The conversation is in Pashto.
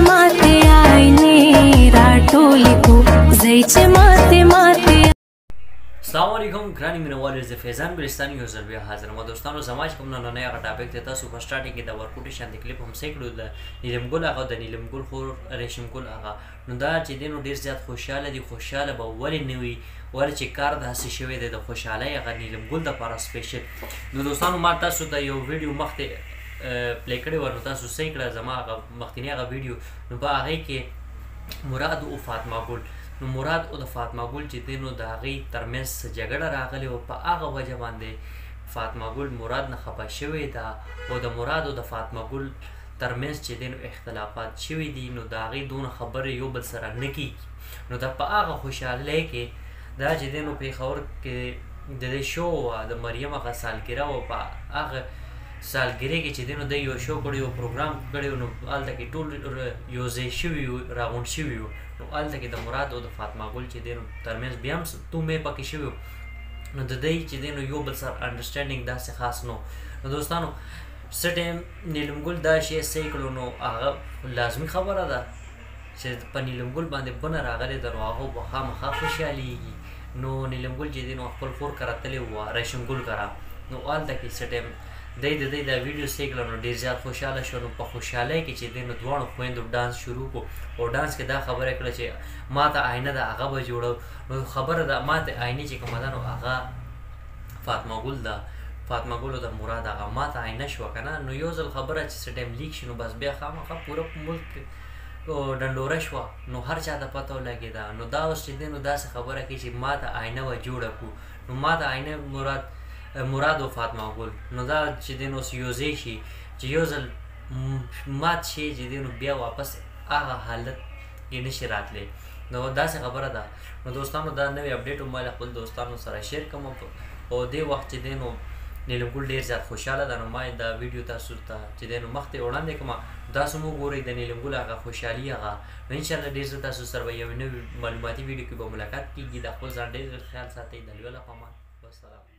माते आईने राटोली को जैचे माते माते। अस्सलाम वालेकुम ګراني مینوالو زه فیضان ګلستاني یو ځل بیا حاضر یم دوستانو زما چې کوم نننی هغه ټاپک دی تاسو په سټارټینګ کې د ورکوټي شانتي کلیپ هم صحیح کړو د نیلم ګل هغه د نیلم ګل خور ریشم ګل هغه نو دا چې دی نو ډېر زیات خوشحاله دي خوشحاله به ولې نه وي ولې چې کار داسې شوی دی د خوشحالۍ هغه نیلم ګل دپاره سپیشل نو دوستانو ما تاسو ته یو ویډیو مخکې پلی کړی و نو تاسو صحیح کړه زما هغه مخکینی هغه ویډیو نو په هغې کې مراد او فاطمه ګل نو مراد او د فاطمه ګل چې دی نو د هغې ترمنځ جګړه راغلې وه په هغه وجه باندې فاطمه ګل مراد نه خفه شوې ده او د مراد او د فاطمه ګل ترمنځ چې دی نو اختلافات شوي دي نو د هغې دونه خبرې یو بل سره نه کېږي نو دا په هغه خوشحالۍ کې دا چې دی نو پېښور کې د دې شو وه د مریم هغه سالګره وه په هغه سالګرې کې چې دی نو دی یو شو کړی و پروګرام کړی و نو هلته کې ټول یو ځای شوي وو راغونډ شوي وو نو هلته کې د مراد او د فاطمه ګل چې دی نو ترمنځ بیا هم تومې پکې شوي وو نو د دی چې دی نو یو بل سره انډرسټینډینګ داسې خاص نو نو دوستانو څه ټایم نیلم ګل دا شی صحیح کړو نو هغه لازمي خبره ده چې په نیلم ګل باندې بنه راغلې ده نو هغه به خامخا خوشحالېږي نو نیلم ګل چې دی نو خپل خور کره تللی وه ریشم ګل کره نو هلته کې څه ټایم دی د دی دا ویډیو صحیح کړه نو ډېر زیات خوشحاله شو نو په خوشحالۍ کې چې دی نو دواړو خویندو ډانس شروع کړو او ډانس کې دا خبره کړه چې ما ته آینه ده هغه به جوړو نو خبره ده ما ته آینې چې کومه ده نو هغه فاطمه ګل ده فاطمه ګل او د مراد هغه ما ته آینه شوه که نه نو یو ځل خبره چې څه ټایم لیک شي نو بس بیا خامخا پوره ملک ډنډوره شوه نو هر چا ته پته ولګېده نو دا اوس چې دی نو داسې خبره کوي چې ما ته آینه به جوړه کړو نو ما ته آینه مراد او فاطمه ګل نو دا چې دی نو اوس یو ځای شي چې یو ځل مات شي چې دی نو بیا واپس هغه حالت کې نشي راتلی نو داسې خبره ده نو دوستانو دا نوی اپډیټ هم ما خپل دوستانو سره شیر کوم او دې وخت چې دی نو نیلم ګل ډېر زیات خوشحاله ده نو ما دا ویډیو تاسو ته چې دی نو مخکې وړاندې کومه تاسو مو وګورئ د نیلم ګل هغه خوشحالي هغه نو انشاءالله ډېر زه تاسو سره به یو نوي معلوماتي ویډیو کې به ملاقات کېږي د خپل ځان ډېر خیال ساتئ د لیوه له پامان والسلام